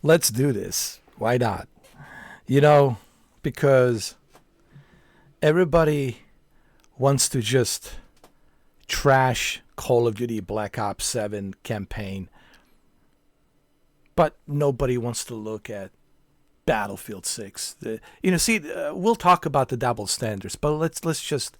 Let's do this. Why not? You know, because everybody wants to just trash Call of Duty Black Ops 7 campaign, but nobody wants to look at Battlefield 6. We'll talk about the double standards, but let's just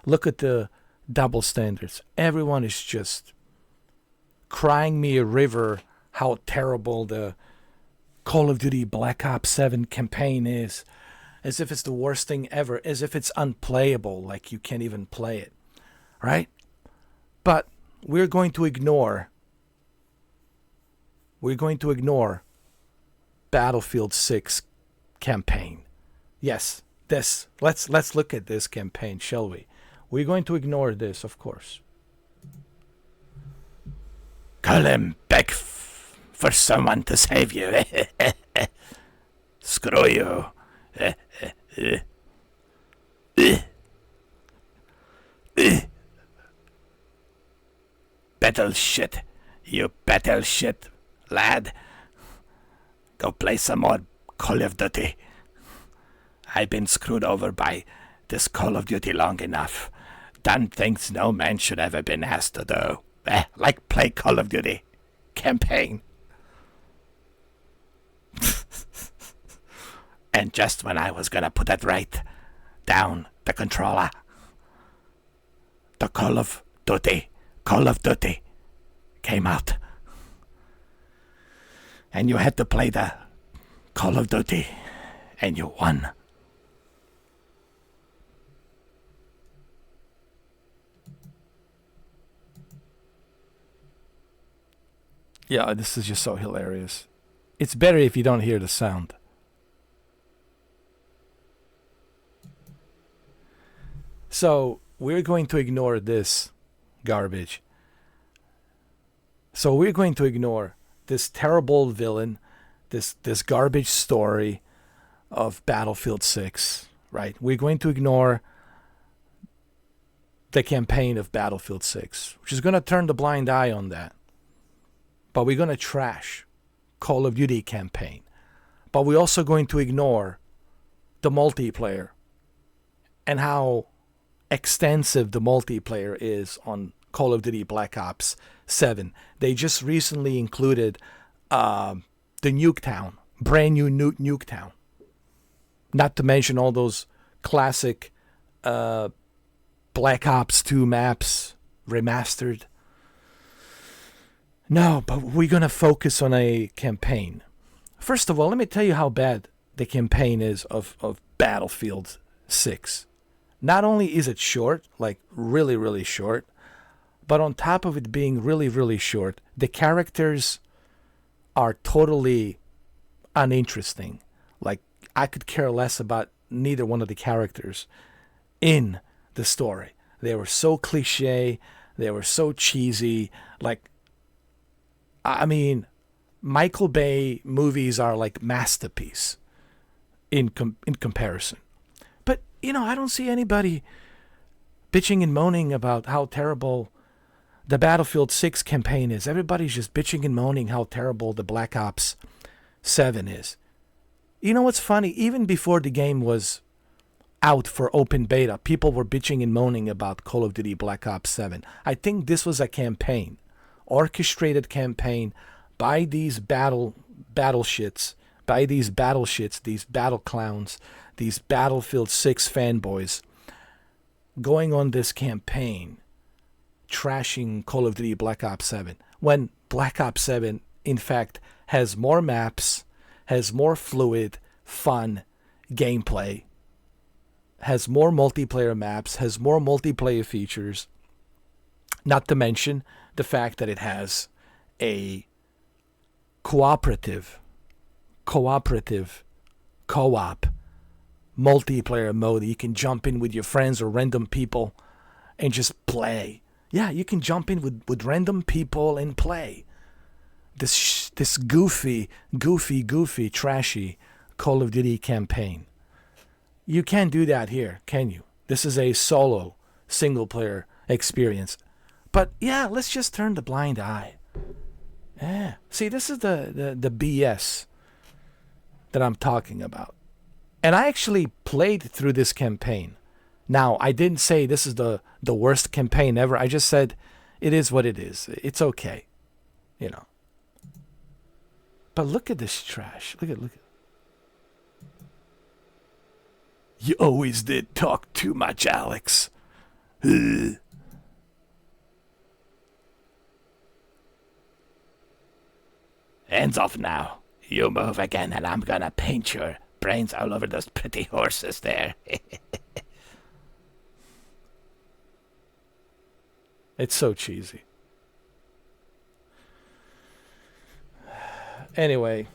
look at the double standards. Everyone is just crying me a river how terrible the Call of Duty Black Ops 7 campaign is, as if it's the worst thing ever, as if it's unplayable, like you can't even play it, right? But we're going to ignore Battlefield 6 campaign. Yes, this. Let's look at this campaign, shall we? We're going to ignore this, of course. Call him back for someone to save you. Screw you. Battle shit. You battle shit, lad. Go play some more Call of Duty. I've been screwed over by this Call of Duty long enough. Done things no man should ever been asked to do. Like play Call of Duty campaign. And just when I was gonna put it right, down the controller, the Call of Duty came out. And you had to play the Call of Duty, and you won. Yeah, this is just so hilarious. It's better if you don't hear the sound. So, we're going to ignore this garbage. So, we're going to ignore this terrible villain, this garbage story of Battlefield 6, right? We're going to ignore the campaign of Battlefield 6, which is going to turn the blind eye on that. But we're going to trash Call of Duty campaign. But we're also going to ignore the multiplayer and how extensive the multiplayer is on Call of Duty Black Ops 7. They just recently included the Nuketown, brand new Nuketown. Not to mention all those classic Black Ops 2 maps remastered. No, but we're going to focus on a campaign. First of all, let me tell you how bad the campaign is of Battlefield 6. Not only is it short, like really, really short, but on top of it being really, really short, the characters are totally uninteresting. Like, I could care less about neither one of the characters in the story. They were so cliche. They were so cheesy. Like, I mean, Michael Bay movies are like masterpiece in comparison. But, I don't see anybody bitching and moaning about how terrible the Battlefield 6 campaign is. Everybody's just bitching and moaning how terrible the Black Ops 7 is. You know what's funny? Even before the game was out for open beta, people were bitching and moaning about Call of Duty Black Ops 7. I think this was a campaign, orchestrated campaign by these battle shits, these battle clowns, these Battlefield 6 fanboys, going on this campaign, trashing Call of Duty Black Ops 7, when Black Ops 7, in fact, has more maps, has more fluid, fun gameplay, has more multiplayer maps, has more multiplayer features, not to mention the fact that it has a cooperative co-op multiplayer mode that you can jump in with your friends or random people and just play. Yeah, you can jump in with random people and play this goofy, trashy Call of Duty campaign. You can't do that here, can you? This is a solo, single-player experience. But yeah, let's just turn the blind eye Yeah. See, this is the BS that I'm talking about. And I actually played through this campaign. Now, I didn't say this is the worst campaign ever. I just said it is what it is. It's okay. You know. But look at this trash. Look at. You always did talk too much, Alex. Hands off now. You move again and I'm gonna paint your brains all over those pretty horses there. It's so cheesy. Anyway,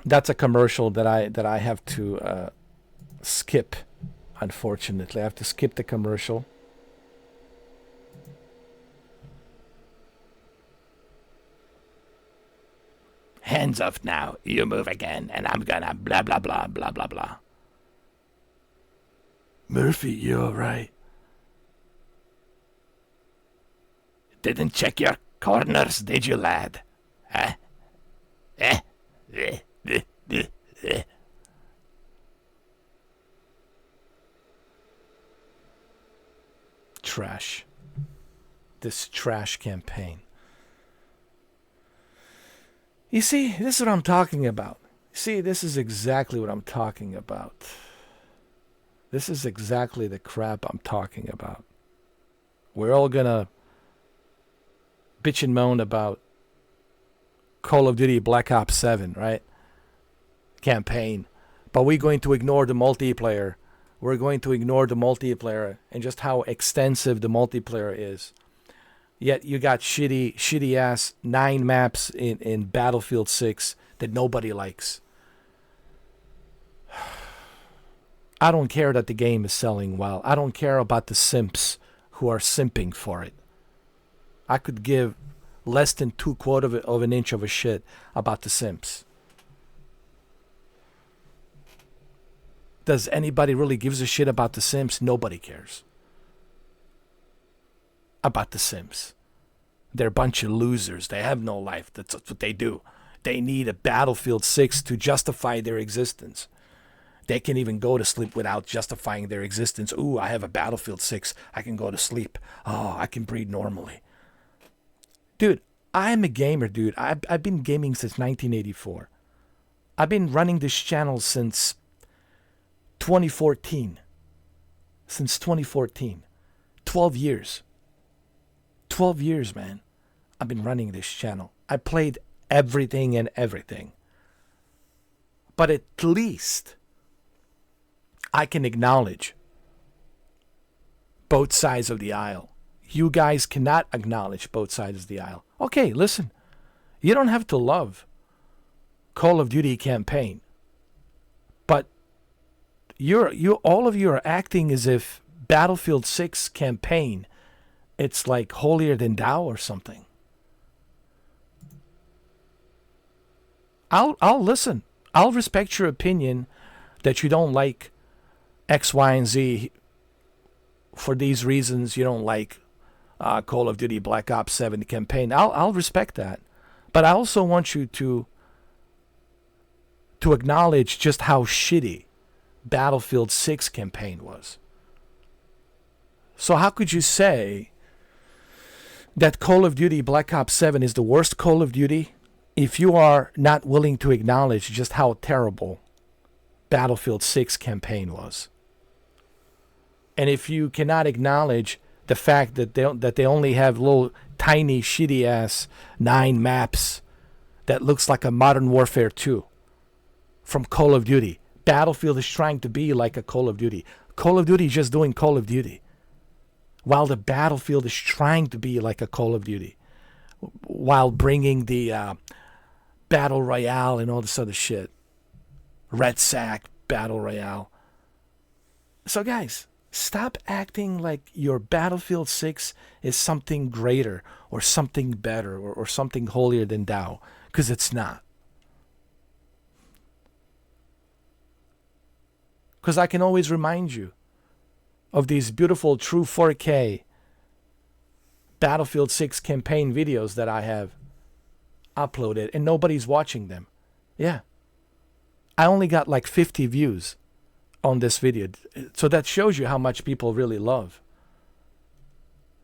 that's a commercial that I have to skip. Unfortunately, I have to skip the commercial. Hands off now. You move again, and I'm gonna blah blah blah blah blah blah. Murphy, you alright? Didn't check your corners, did you, lad? Huh? Trash. This trash campaign. You see, this is what I'm talking about. See, this is exactly what I'm talking about. This is exactly the crap I'm talking about. We're all gonna bitch and moan about Call of Duty Black Ops 7, right? Campaign. But we're going to ignore the multiplayer. We're going to ignore the multiplayer and just how extensive the multiplayer is. Yet you got shitty ass 9 maps in Battlefield 6 that nobody likes. I don't care that the game is selling well. I don't care about the simps who are simping for it. I could give less than 2/4 of an inch of a shit about the simps. Does anybody really gives a shit about the simps? Nobody cares about the Sims. They're a bunch of losers. They have no life. That's what they do. They need a Battlefield 6 to justify their existence. They can even go to sleep without justifying their existence. Ooh, I have a Battlefield 6. I can go to sleep. Oh, I can breathe normally. Dude, I'm a gamer, dude. I've been gaming since 1984. I've been running this channel since 2014. Since 2014. 12 years. 12 years, man. I've been running this channel. I played everything and everything. But at least I can acknowledge both sides of the aisle. You guys cannot acknowledge both sides of the aisle. Okay, listen. You don't have to love Call of Duty campaign. But all of you are acting as if Battlefield 6 campaign, it's like holier than thou or something. I'll listen. I'll respect your opinion that you don't like X, Y, and Z. For these reasons, you don't like Call of Duty Black Ops 7 campaign. I'll respect that. But I also want you to acknowledge just how shitty Battlefield 6 campaign was. So how could you say that Call of Duty Black Ops 7 is the worst Call of Duty if you are not willing to acknowledge just how terrible Battlefield 6 campaign was? And if you cannot acknowledge the fact that they only have little tiny shitty ass 9 maps that looks like a Modern Warfare 2 from Call of Duty. Battlefield is trying to be like a Call of Duty. Call of Duty is just doing Call of Duty. While the Battlefield is trying to be like a Call of Duty. While bringing the Battle Royale and all this other shit. Red Sack Battle Royale. So guys, stop acting like your Battlefield 6 is something greater or something better or something holier than thou. Because it's not. Because I can always remind you of these beautiful true 4K Battlefield 6 campaign videos that I have uploaded and nobody's watching them. Yeah. I only got like 50 views on this video. So that shows you how much people really love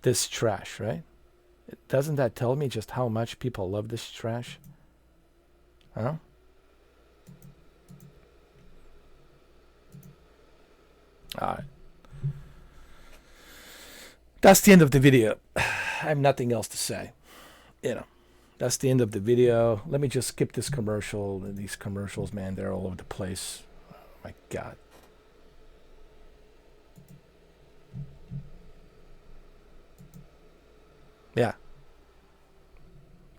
this trash, right? Doesn't that tell me just how much people love this trash? Huh? Alright. That's the end of the video. I have nothing else to say. You know, that's the end of the video. Let me just skip this commercial. These commercials, man, they're all over the place. Oh my God. Yeah.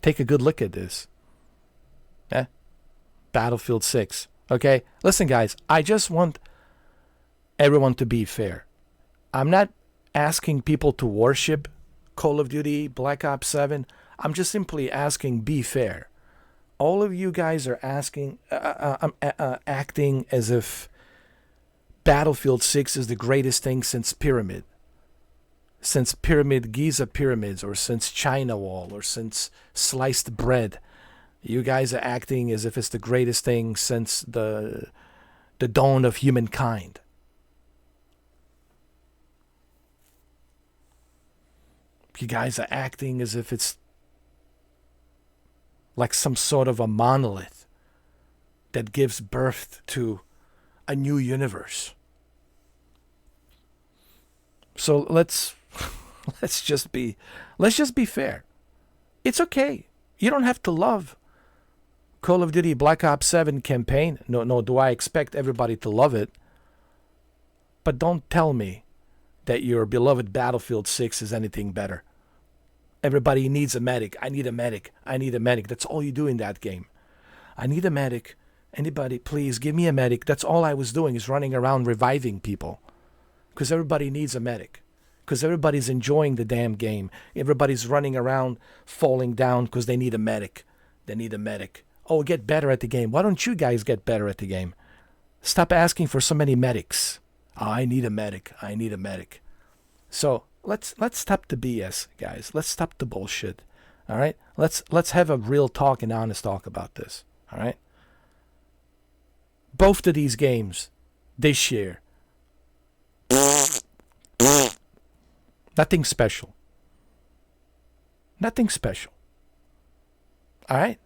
Take a good look at this. Yeah. Battlefield 6. Okay? Listen, guys, I just want everyone to be fair. I'm not asking people to worship Call of Duty, Black Ops 7. I'm just simply asking, be fair. All of you guys are asking, acting as if Battlefield 6 is the greatest thing since Pyramid. Since Giza Pyramids, or since China Wall, or since Sliced Bread. You guys are acting as if it's the greatest thing since the dawn of humankind. You guys are acting as if it's like some sort of a monolith that gives birth to a new universe. So let's just be fair. It's okay. You don't have to love Call of Duty Black Ops 7 campaign. No, do I expect everybody to love it? But don't tell me that your beloved Battlefield 6 is anything better. Everybody needs a medic. I need a medic. I need a medic. That's all you do in that game. I need a medic. Anybody, please give me a medic. That's all I was doing, is running around reviving people. Because everybody needs a medic. Because everybody's enjoying the damn game. Everybody's running around falling down because they need a medic. They need a medic. Oh, get better at the game. Why don't you guys get better at the game? Stop asking for so many medics. Oh, I need a medic. I need a medic. So let's stop the BS, guys. Let's stop the bullshit. All right? Let's have a real talk and honest talk about this. All right? Both of these games this year, nothing special. Nothing special. All right?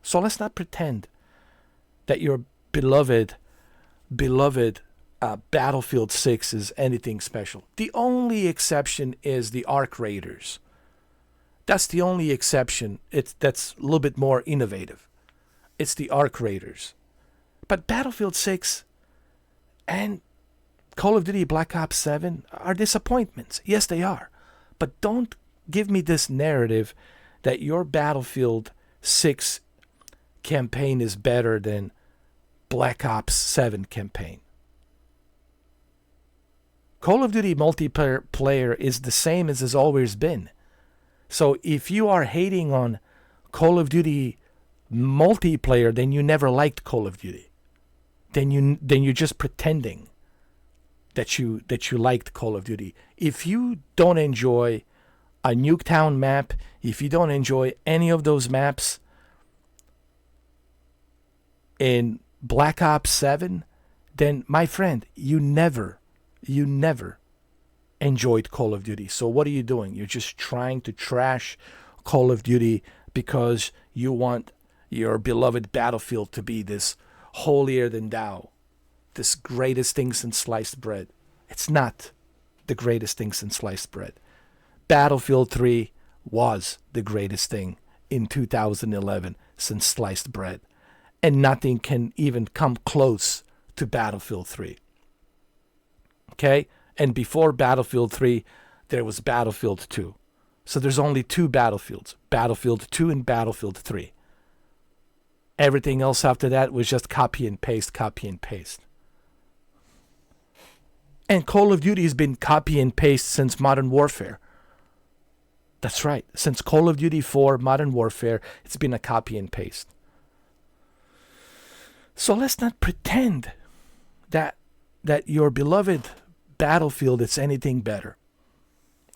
So let's not pretend that your beloved Battlefield 6 is anything special. The only exception is the Arc Raiders. That's the only exception. That's a little bit more innovative. It's the Arc Raiders. But Battlefield 6 and Call of Duty Black Ops 7 are disappointments. Yes, they are. But don't give me this narrative that your Battlefield 6 campaign is better than Black Ops 7 campaign. Call of Duty multiplayer is the same as has always been. So if you are hating on Call of Duty multiplayer, then you never liked Call of Duty. Then you're just pretending that you liked Call of Duty. If you don't enjoy a Nuketown map, if you don't enjoy any of those maps in Black Ops 7, then my friend, you never enjoyed Call of Duty. So what are you doing? You're just trying to trash Call of Duty because you want your beloved Battlefield to be this holier than thou, this greatest thing since sliced bread. It's not the greatest thing since sliced bread. Battlefield 3 was the greatest thing in 2011 since sliced bread. And nothing can even come close to Battlefield 3. Okay? And before Battlefield 3, there was Battlefield 2. So there's only two Battlefields. Battlefield 2 and Battlefield 3. Everything else after that was just copy and paste, copy and paste. And Call of Duty has been copy and paste since Modern Warfare. That's right. Since Call of Duty 4, Modern Warfare, it's been a copy and paste. So let's not pretend that your beloved Battlefield is anything better.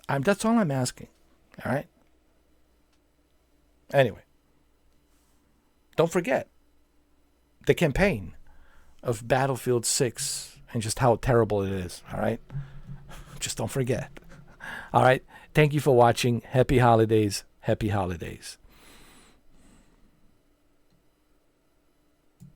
That's all I'm asking. All right? Anyway. don't forget the campaign of Battlefield 6 and just how terrible it is. All right? Just don't forget. All right? Thank you for watching. Happy holidays. Happy holidays.